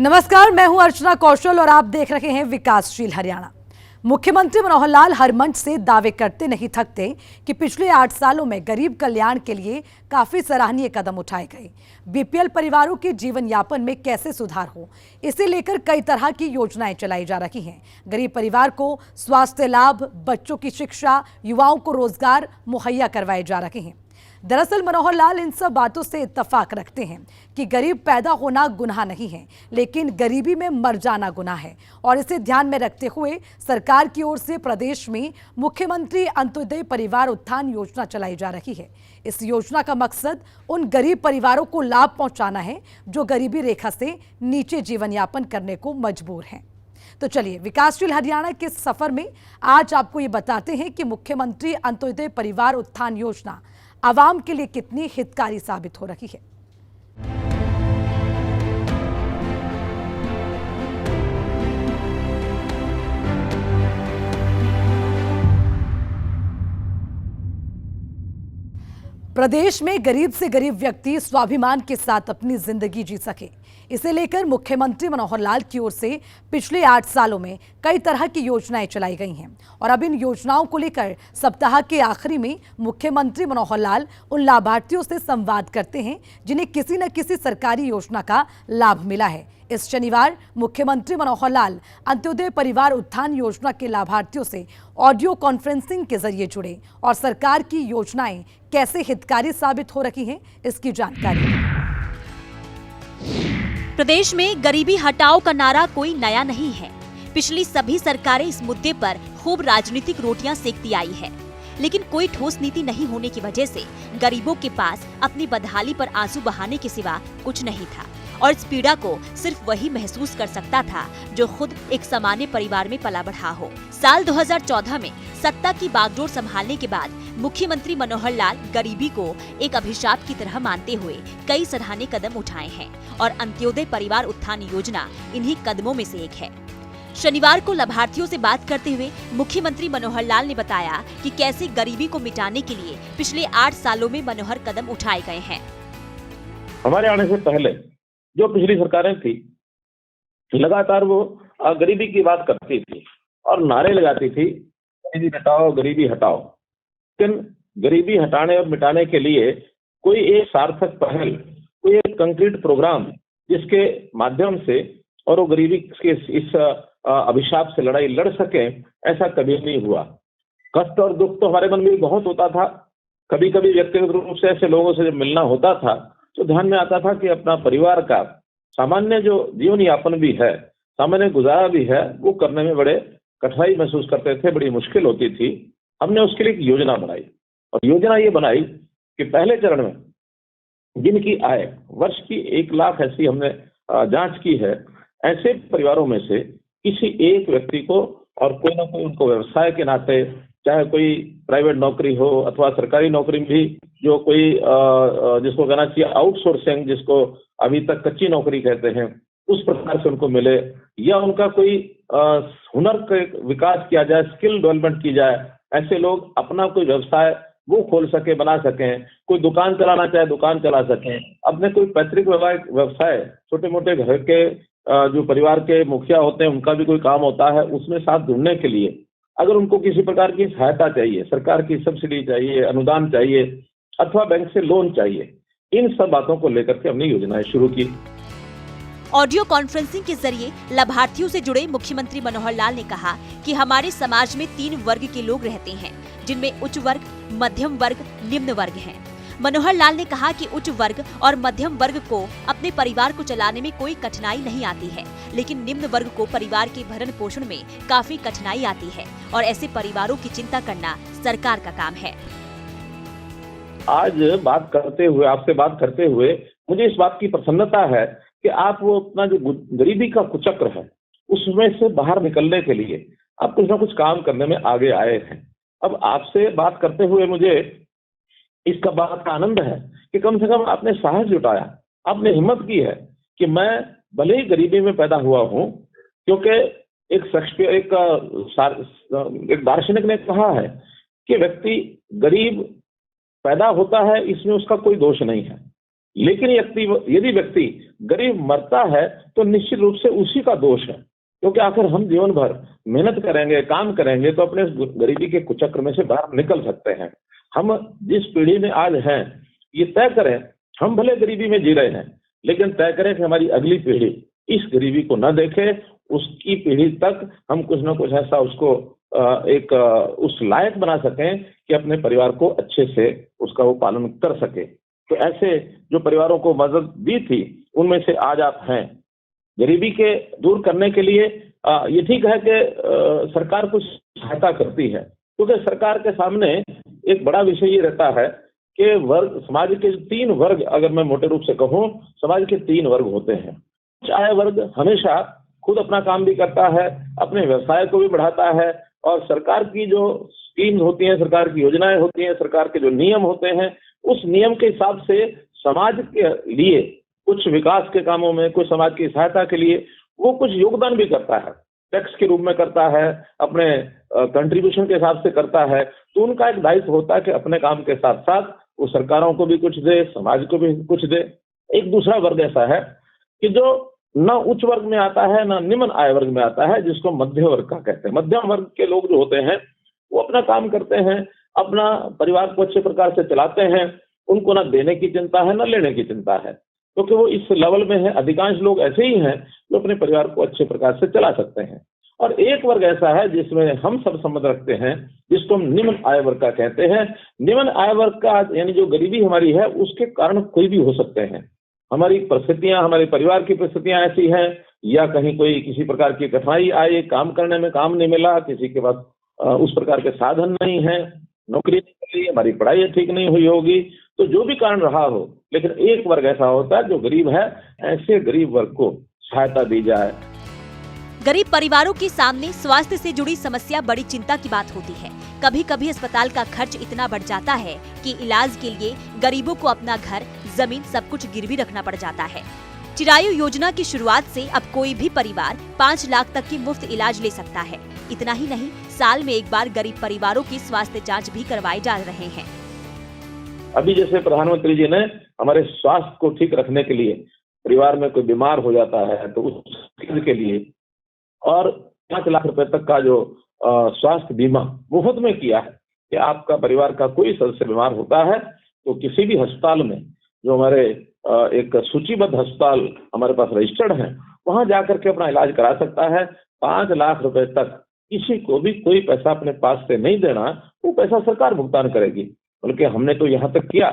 नमस्कार, मैं हूं अर्चना कौशल और आप देख रहे हैं विकासशील हरियाणा। मुख्यमंत्री मनोहर लाल हर मंच से दावे करते नहीं थकते कि पिछले 8 सालों में गरीब कल्याण के लिए काफी सराहनीय कदम उठाए गए। बीपीएल परिवारों के जीवन यापन में कैसे सुधार हो, इसे लेकर कई तरह की योजनाएं चलाई जा रही हैं। गरीब परिवार को स्वास्थ्य लाभ, बच्चों की शिक्षा, युवाओं को रोजगार मुहैया करवाए जा रहे हैं। दरअसल मनोहर लाल इन सब बातों से इत्तेफाक रखते हैं कि गरीब पैदा होना गुनाह नहीं है, लेकिन गरीबी में मर जाना गुनाह है। और इसे ध्यान में रखते हुए सरकार की ओर से प्रदेश में मुख्यमंत्री अंत्योदय परिवार उत्थान योजना चलाई जा रही है। इस योजना का मकसद उन गरीब परिवारों को लाभ पहुंचाना है जो गरीबी रेखा से नीचे जीवन यापन करने को मजबूर हैं। तो चलिए विकासशील हरियाणा के सफर में आज आपको ये बताते हैं कि मुख्यमंत्री अंत्योदय परिवार उत्थान योजना आवाम के लिए कितनी हितकारी साबित हो रही है। प्रदेश में गरीब से गरीब व्यक्ति स्वाभिमान के साथ अपनी जिंदगी जी सके, इसे लेकर मुख्यमंत्री मनोहर लाल की ओर से पिछले 8 सालों में कई तरह की योजनाएं चलाई गई हैं। और अब इन योजनाओं को लेकर सप्ताह के आखिरी में मुख्यमंत्री मनोहर लाल उन लाभार्थियों से संवाद करते हैं जिन्हें किसी न किसी सरकारी योजना का लाभ मिला है। इस शनिवार मुख्यमंत्री मनोहर लाल अंत्योदय परिवार उत्थान योजना के लाभार्थियों से ऑडियो कॉन्फ्रेंसिंग के जरिए जुड़े और सरकार की योजनाएं कैसे हितकारी साबित हो रही हैं, इसकी जानकारी। प्रदेश में गरीबी हटाओ का नारा कोई नया नहीं है। पिछली सभी सरकारें इस मुद्दे पर खूब राजनीतिक रोटियां सेकती आई है, लेकिन कोई ठोस नीति नहीं होने की वजह से गरीबों के पास अपनी बदहाली पर आंसू बहाने के सिवा कुछ नहीं था। और इस पीड़ा को सिर्फ वही महसूस कर सकता था जो खुद एक सामान्य परिवार में पला बढ़ा हो। साल 2014 में सत्ता की बागडोर संभालने के बाद मुख्यमंत्री मनोहर लाल गरीबी को एक अभिशाप की तरह मानते हुए कई सराहनीय कदम उठाए हैं और अंत्योदय परिवार उत्थान योजना इन्हीं कदमों में से एक है। शनिवार को लाभार्थियों से बात करते हुए मुख्यमंत्री मनोहर लाल ने बताया कि कैसे गरीबी को मिटाने के लिए पिछले 8 सालों में मनोहर कदम उठाए गए हैं। हमारे आने से पहले जो पिछली सरकारें थी, लगातार वो गरीबी की बात करती थी और नारे लगाती थी, गरीबी हटाओ, गरीबी हटाओ। लेकिन गरीबी हटाने और मिटाने के लिए कोई एक सार्थक पहल, कोई एक कंक्रीट प्रोग्राम जिसके माध्यम से और वो गरीबी के इस अभिशाप से लड़ाई लड़ सके, ऐसा कभी नहीं हुआ। कष्ट और दुख तो हमारे मन में बहुत होता था। कभी कभी व्यक्तिगत रूप से ऐसे लोगों से जब मिलना होता था तो ध्यान में आता था कि अपना परिवार का सामान्य जो जीवन यापन भी है, सामान्य गुजारा भी है, वो करने में बड़े कठिनाई महसूस करते थे, बड़ी मुश्किल होती थी। हमने उसके लिए एक योजना बनाई और योजना ये बनाई कि पहले चरण में जिनकी आय वर्ष की 1 लाख ऐसी हमने जांच की है, ऐसे परिवारों में से किसी एक व्यक्ति को और कोई ना कोई उनको व्यवसाय के नाते, चाहे कोई प्राइवेट नौकरी हो अथवा सरकारी नौकरी भी, जो कोई जिसको कहना चाहिए आउटसोर्सिंग, जिसको अभी तक कच्ची नौकरी कहते हैं, उस प्रकार से उनको मिले, या उनका कोई हुनर का विकास किया जाए, स्किल डेवलपमेंट की जाए, ऐसे लोग अपना कोई व्यवसाय वो खोल सके, बना सकें। कोई दुकान चलाना चाहे दुकान चला सकें, अपने कोई पैतृक व्यवसाय, छोटे मोटे घर के जो परिवार के मुखिया होते हैं उनका भी कोई काम होता है, उसमें साथ जुड़ने के लिए अगर उनको किसी प्रकार की सहायता चाहिए, सरकार की सब्सिडी चाहिए, अनुदान चाहिए अथवा बैंक से लोन चाहिए, इन सब बातों को लेकर के हमने योजनाएं शुरू की। ऑडियो कॉन्फ्रेंसिंग के जरिए लाभार्थियों से जुड़े मुख्यमंत्री मनोहर लाल ने कहा कि हमारे समाज में 3 वर्ग के लोग रहते हैं, जिनमें उच्च वर्ग, मध्यम वर्ग, निम्न वर्ग हैं। मनोहर लाल ने कहा कि उच्च वर्ग और मध्यम वर्ग को अपने परिवार को चलाने में कोई कठिनाई नहीं आती है, लेकिन निम्न वर्ग को परिवार के भरण पोषण में काफी कठिनाई आती है और ऐसे परिवारों की चिंता करना सरकार का काम है। आज आपसे बात करते हुए मुझे इस बात की प्रसन्नता है कि आप वो अपना जो गरीबी का कुचक्र है उसमें से बाहर निकलने के लिए आप कुछ ना कुछ काम करने में आगे आए हैं। अब आपसे बात करते हुए मुझे इसका बात का आनंद है कि कम से कम आपने साहस जुटाया, आपने हिम्मत की है कि मैं भले ही गरीबी में पैदा हुआ हूं, क्योंकि एक दार्शनिक ने कहा है कि व्यक्ति गरीब पैदा होता है, इसमें उसका कोई दोष नहीं है, लेकिन यदि व्यक्ति गरीब मरता है तो निश्चित रूप से उसी का दोष है, क्योंकि आखिर हम जीवन भर मेहनत करेंगे, काम करेंगे तो अपने गरीबी के कुचक्र में से बाहर निकल सकते हैं। हम जिस पीढ़ी में आज हैं, ये तय करें, हम भले गरीबी में जी रहे हैं, लेकिन तय करें कि हमारी अगली पीढ़ी इस गरीबी को न देखे, उसकी पीढ़ी तक हम कुछ न कुछ ऐसा उसको उस लायक बना सकें कि अपने परिवार को अच्छे से उसका वो पालन कर सके। तो ऐसे जो परिवारों को मदद दी थी, उनमें से आज आप हैं। गरीबी के दूर करने के लिए ये ठीक है कि सरकार कुछ सहायता करती है, क्योंकि सरकार के सामने एक बड़ा विषय ये रहता है कि समाज के 3 वर्ग, अगर मैं मोटे रूप से कहूं, समाज के 3 वर्ग होते हैं। उच्च आय वर्ग हमेशा खुद अपना काम भी करता है, अपने व्यवसाय को भी बढ़ाता है, और सरकार की जो स्कीम्स होती हैं, सरकार की योजनाएं होती हैं, सरकार के जो नियम होते हैं, उस नियम के हिसाब से समाज के लिए कुछ विकास के कामों में, कुछ समाज की सहायता के लिए वो कुछ योगदान भी करता है, टैक्स के रूप में करता है, अपने कंट्रीब्यूशन के हिसाब से करता है। तो उनका एक दायित्व होता है कि अपने काम के साथ साथ वो सरकारों को भी कुछ दे, समाज को भी कुछ दे। एक दूसरा वर्ग ऐसा है कि जो न उच्च वर्ग में आता है, न निम्न आय वर्ग में आता है, जिसको मध्य वर्ग का कहते हैं। मध्यम वर्ग के लोग जो होते हैं वो अपना काम करते हैं, अपना परिवार को अच्छे प्रकार से चलाते हैं, उनको न देने की चिंता है, न लेने की चिंता है, क्योंकि वो इस लेवल में है। अधिकांश लोग ऐसे ही हैं जो अपने परिवार को अच्छे प्रकार से चला सकते हैं। और एक वर्ग ऐसा है जिसमें हम सब संबंध रखते हैं, जिसको हम निम्न आय वर्ग का कहते हैं। निम्न आय वर्ग का यानी जो गरीबी हमारी है, उसके कारण कोई भी हो सकते हैं। हमारी परिस्थितियां, हमारे परिवार की परिस्थितियां ऐसी हैं, या कहीं कोई किसी प्रकार की कठिनाई आई, काम करने में काम नहीं मिला, किसी के पास उस प्रकार के साधन नहीं है, नौकरी नहीं मिली, हमारी पढ़ाई ठीक नहीं हुई होगी, तो जो भी कारण रहा हो, लेकिन एक वर्ग ऐसा होता है जो गरीब है। ऐसे गरीब वर्ग को सहायता दी जाए। गरीब परिवारों के सामने स्वास्थ्य से जुड़ी समस्या बड़ी चिंता की बात होती है। कभी कभी अस्पताल का खर्च इतना बढ़ जाता है कि इलाज के लिए गरीबों को अपना घर, जमीन सब कुछ गिरवी रखना पड़ जाता है। चिरायु योजना की शुरुआत से अब कोई भी परिवार 5 लाख तक की मुफ्त इलाज ले सकता है। इतना ही नहीं, साल में एक बार गरीब परिवारों की स्वास्थ्य जाँच भी करवाए जा रहे हैं। अभी जैसे प्रधानमंत्री जी ने हमारे स्वास्थ्य को ठीक रखने के लिए, परिवार में कोई बीमार हो जाता है तो उस के लिए और 5 लाख रुपए तक का जो स्वास्थ्य बीमा मुफ्त में किया है कि आपका परिवार का कोई सदस्य बीमार होता है तो किसी भी अस्पताल में, जो हमारे एक सूचीबद्ध अस्पताल हमारे पास रजिस्टर्ड हैं, वहां जाकर के अपना इलाज करा सकता है। 5 लाख रुपए तक किसी को भी कोई पैसा अपने पास से नहीं देना, वो पैसा सरकार भुगतान करेगी। बल्कि हमने तो यहाँ तक किया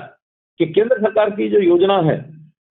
कि केंद्र सरकार की जो योजना है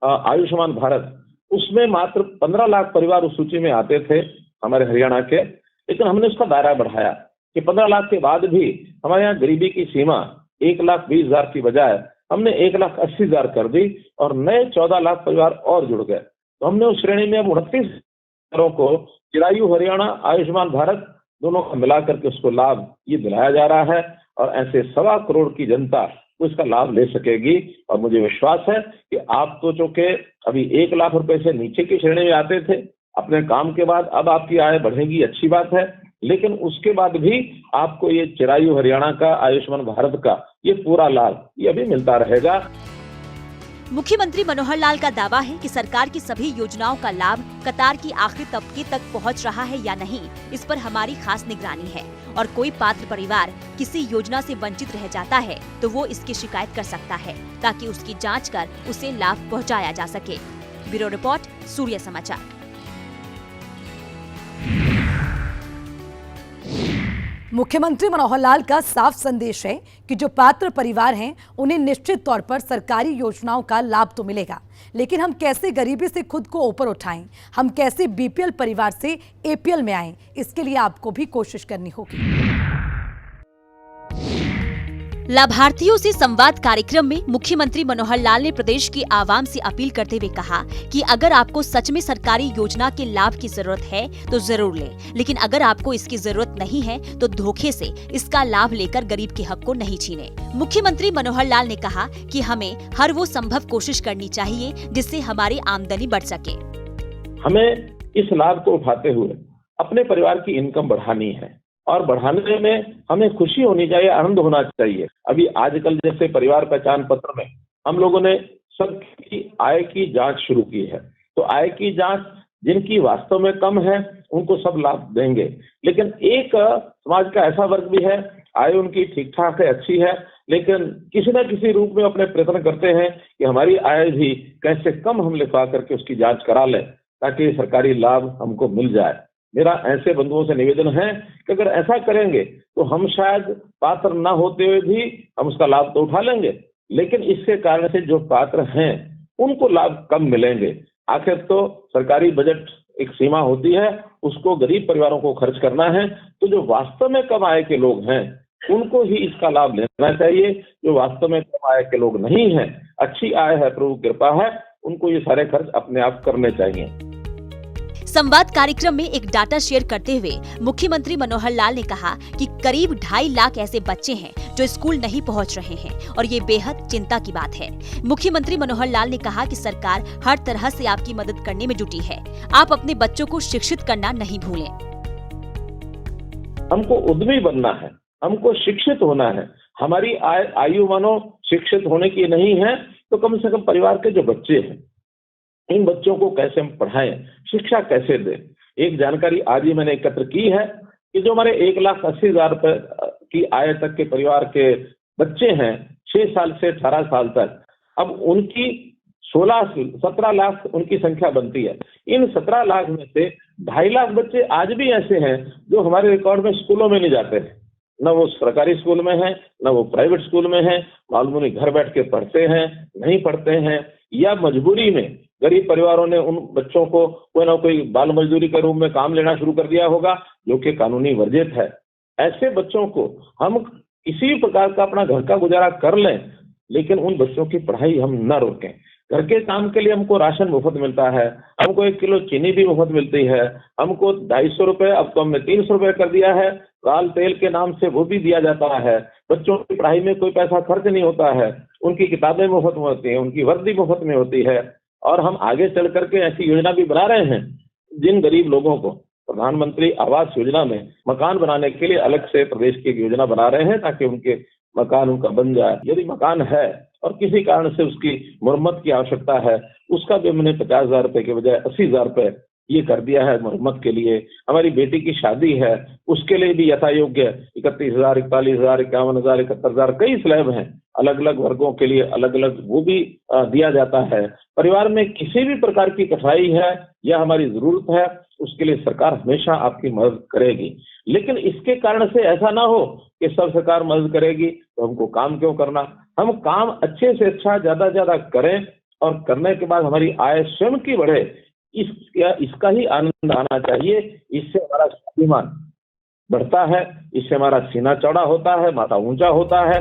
आयुष्मान भारत, उसमें मात्र 15 लाख परिवार उस सूची में आते थे हमारे हरियाणा के, लेकिन हमने उसका दायरा बढ़ाया कि 15 लाख के बाद भी हमारे यहाँ गरीबी की सीमा 1,20,000 की बजाय हमने 1,80,000 कर दी और नए 14 लाख परिवार और जुड़ गए। तो हमने उस श्रेणी में अब 29 को चिरायु हरियाणा आयुष्मान भारत दोनों का मिलाकर के उसको लाभ ये दिलाया जा रहा है, और ऐसे 1.25 करोड़ की जनता उसका लाभ ले सकेगी। और मुझे विश्वास है कि आप तो चूंकि अभी 1 लाख रुपए से नीचे की श्रेणी में आते थे अपने काम के बाद, अब आपकी आय बढ़ेगी, अच्छी बात है, लेकिन उसके बाद भी आपको ये चिरायु हरियाणा का आयुष्मान भारत का ये पूरा लाभ ये अभी मिलता रहेगा। मुख्यमंत्री मनोहर लाल का दावा है कि सरकार की सभी योजनाओं का लाभ कतार की आखिरी तबके तक पहुंच रहा है या नहीं, इस पर हमारी खास निगरानी है। और कोई पात्र परिवार किसी योजना से वंचित रह जाता है तो वो इसकी शिकायत कर सकता है, ताकि उसकी जांच कर उसे लाभ पहुंचाया जा सके। ब्यूरो रिपोर्ट, सूर्य समाचार। मुख्यमंत्री मनोहर लाल का साफ संदेश है कि जो पात्र परिवार हैं उन्हें निश्चित तौर पर सरकारी योजनाओं का लाभ तो मिलेगा, लेकिन हम कैसे गरीबी से खुद को ऊपर उठाएं, हम कैसे बीपीएल परिवार से एपीएल में आएं, इसके लिए आपको भी कोशिश करनी होगी। लाभार्थियों से संवाद कार्यक्रम में मुख्यमंत्री मनोहर लाल ने प्रदेश की आवाम से अपील करते हुए कहा कि अगर आपको सच में सरकारी योजना के लाभ की जरूरत है तो जरूर लें, लेकिन अगर आपको इसकी जरूरत नहीं है तो धोखे से इसका लाभ लेकर गरीब के हक को नहीं छीने। मुख्यमंत्री मनोहर लाल ने कहा कि हमें हर वो संभव कोशिश करनी चाहिए जिससे हमारी आमदनी बढ़ सके। हमें इस लाभ को उठाते हुए अपने परिवार की इनकम बढ़ानी है, और बढ़ाने में हमें खुशी होनी चाहिए, आनंद होना चाहिए। अभी आजकल जैसे परिवार पहचान पत्र में हम लोगों ने सबकी आय की जांच शुरू की है। तो आय की जांच जिनकी वास्तव में कम है उनको सब लाभ देंगे, लेकिन एक समाज का ऐसा वर्ग भी है, आय उनकी ठीक ठाक है, अच्छी है, लेकिन किसी न किसी रूप में अपने प्रयत्न करते हैं कि हमारी आय भी कैसे कम हम लिखवा करके उसकी जांच करा लें ताकि सरकारी लाभ हमको मिल जाए। मेरा ऐसे बंधुओं से निवेदन है कि अगर ऐसा करेंगे तो हम शायद पात्र न होते हुए भी हम उसका लाभ तो उठा लेंगे, लेकिन इसके कारण से जो पात्र हैं उनको लाभ कम मिलेंगे। आखिर तो सरकारी बजट एक सीमा होती है, उसको गरीब परिवारों को खर्च करना है, तो जो वास्तव में कम आय के लोग हैं उनको ही इसका लाभ लेना चाहिए। जो वास्तव में कम आय के लोग नहीं हैं, अच्छी आय है, प्रभु कृपा है, उनको ये सारे खर्च अपने आप करने चाहिए। संवाद कार्यक्रम में एक डाटा शेयर करते हुए मुख्यमंत्री मनोहर लाल ने कहा कि करीब 2.5 लाख ऐसे बच्चे हैं जो स्कूल नहीं पहुंच रहे हैं और ये बेहद चिंता की बात है। मुख्यमंत्री मनोहर लाल ने कहा कि सरकार हर तरह से आपकी मदद करने में जुटी है। आप अपने बच्चों को शिक्षित करना नहीं भूलें। हमको उद्यमी बनना है, हमको शिक्षित होना है। हमारी आयु मानो शिक्षित होने की नहीं है, तो कम से कम परिवार के जो बच्चे हैं इन बच्चों को कैसे हम पढ़ाएं, शिक्षा कैसे दें। एक जानकारी आज ही मैंने एकत्र की है कि जो हमारे 1,80,000 रुपए की आय तक के परिवार के बच्चे हैं 6 साल से 18 साल तक, अब उनकी 17 लाख उनकी संख्या बनती है। इन 17 लाख में से 2.5 लाख बच्चे आज भी ऐसे हैं जो हमारे रिकॉर्ड में स्कूलों में नहीं जाते हैं, न वो सरकारी स्कूल में है, न वो प्राइवेट स्कूल में है। मालूम नहीं घर बैठ के पढ़ते हैं, नहीं पढ़ते हैं, या मजबूरी में गरीब परिवारों ने उन बच्चों को कोई ना कोई बाल मजदूरी के रूप में काम लेना शुरू कर दिया होगा, जो कि कानूनी वर्जित है। ऐसे बच्चों को हम किसी भी प्रकार का अपना घर का गुजारा कर लें, लेकिन उन बच्चों की पढ़ाई हम न रोकें। घर के काम के लिए हमको राशन मुफ्त मिलता है, हमको 1 किलो चीनी भी मुफ्त मिलती है, हमको 250 रुपए, अब तो हमने 300 रुपए कर दिया है, लाल तेल के नाम से वो भी दिया जाता है। बच्चों की पढ़ाई में कोई पैसा खर्च नहीं होता है, उनकी किताबें मुफ्त में होती हैं, उनकी वर्दी मुफ्त में होती है। और हम आगे चल करके ऐसी योजना भी बना रहे हैं जिन गरीब लोगों को प्रधानमंत्री आवास योजना में मकान बनाने के लिए अलग से प्रदेश की एक योजना बना रहे हैं ताकि उनके मकान उनका बन जाए। यदि मकान है और किसी कारण से उसकी मरम्मत की आवश्यकता है, उसका भी हमने 50,000 रुपए के बजाय 80,000 रुपए ये कर दिया है मरम्मत के लिए। हमारी बेटी की शादी है, उसके लिए भी यथा योग्य 31,000, 41,000, 51,000, 71,000 कई स्लैब हैं, अलग अलग वर्गों के लिए अलग अलग वो भी दिया जाता है। परिवार में किसी भी प्रकार की कठिनाई है या हमारी जरूरत है, उसके लिए सरकार हमेशा आपकी मदद करेगी। लेकिन इसके कारण से ऐसा ना हो कि सब सरकार मदद करेगी तो हमको काम क्यों करना। हम काम अच्छे से अच्छा ज्यादा ज्यादा करें और करने के बाद हमारी आय स्वयं की बढ़े, इसका ही आनंद आना चाहिए। इससे हमारा स्वाभिमान बढ़ता है, इससे हमारा सीना चौड़ा होता है, माथा ऊंचा होता है।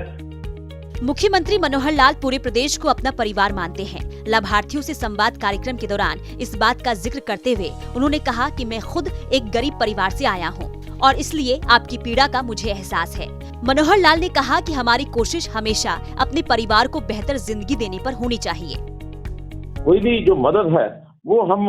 मुख्यमंत्री मनोहर लाल पूरे प्रदेश को अपना परिवार मानते हैं। लाभार्थियों से संवाद कार्यक्रम के दौरान इस बात का जिक्र करते हुए उन्होंने कहा कि मैं खुद एक गरीब परिवार से आया हूं और इसलिए आपकी पीड़ा का मुझे एहसास है। मनोहर लाल ने कहा कि हमारी कोशिश हमेशा अपने परिवार को बेहतर जिंदगी देने पर होनी चाहिए। कोई भी जो मदद है वो हम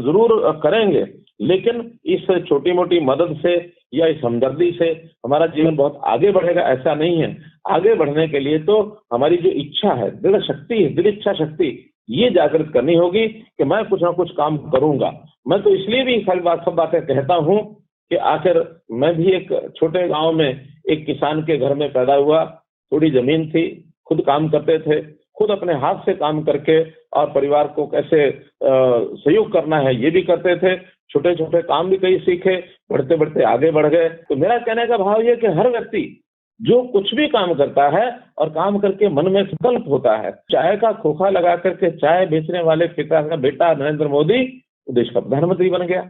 जरूर करेंगे, लेकिन इस छोटी मोटी मदद से या इस हमदर्दी से हमारा जीवन बहुत आगे बढ़ेगा ऐसा नहीं है। आगे बढ़ने के लिए तो हमारी जो इच्छा है, दृढ़ शक्ति है, दृढ़ इच्छा शक्ति, ये जागृत करनी होगी कि मैं कुछ ना कुछ काम करूंगा। मैं तो इसलिए भी सब बातें कहता हूँ कि आखिर मैं भी एक छोटे गांव में एक किसान के घर में पैदा हुआ, थोड़ी जमीन थी, खुद काम करते थे, खुद अपने हाथ से काम करके और परिवार को कैसे सहयोग करना है ये भी करते थे। छोटे छोटे काम भी कई सीखे, बढ़ते बढ़ते आगे बढ़ गए। तो मेरा कहने का भाव ये कि हर व्यक्ति जो कुछ भी काम करता है और काम करके मन में संकल्प होता है, चाय का खोखा लगा करके चाय बेचने वाले पिता का बेटा नरेंद्र मोदी देश का प्रधानमंत्री बन गया।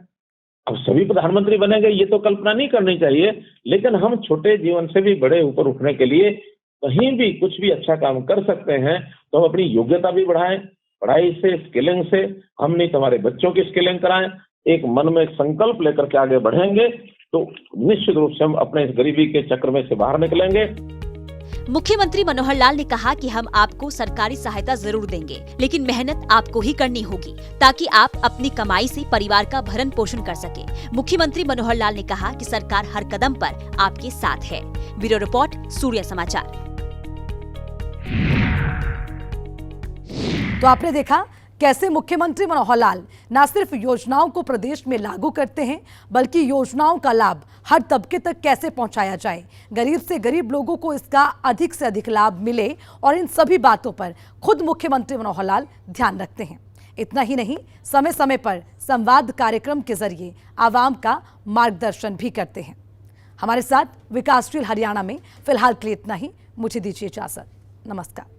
अब सभी प्रधानमंत्री बनेंगे ये तो कल्पना नहीं करनी चाहिए, लेकिन हम छोटे जीवन से भी बड़े ऊपर उठने के लिए कहीं भी कुछ भी अच्छा काम कर सकते हैं तो हम अपनी योग्यता भी बढ़ाएं, पढ़ाई से, स्किलिंग से। हम नहीं तो हमारे बच्चों की स्किलिंग कराएं, एक मन में संकल्प लेकर के आगे बढ़ेंगे तो निश्चित रूप से हम अपने इस गरीबी के चक्र में से बाहर निकलेंगे। मुख्यमंत्री मनोहर लाल ने कहा कि हम आपको सरकारी सहायता जरूर देंगे, लेकिन मेहनत आपको ही करनी होगी ताकि आप अपनी कमाई से परिवार का भरण पोषण कर सके। मुख्यमंत्री मनोहर लाल ने कहा कि सरकार हर कदम पर आपके साथ है। ब्यूरो रिपोर्ट, सूर्य समाचार। तो आपने देखा कैसे मुख्यमंत्री मनोहर लाल न सिर्फ योजनाओं को प्रदेश में लागू करते हैं, बल्कि योजनाओं का लाभ हर तबके तक कैसे पहुंचाया जाए, गरीब से गरीब लोगों को इसका अधिक से अधिक लाभ मिले, और इन सभी बातों पर खुद मुख्यमंत्री मनोहर लाल ध्यान रखते हैं। इतना ही नहीं, समय समय पर संवाद कार्यक्रम के जरिए आवाम का मार्गदर्शन भी करते हैं। हमारे साथ विकासशील हरियाणा में फिलहाल के लिए इतना ही। मुझे दीजिए इजाजत। नमस्कार।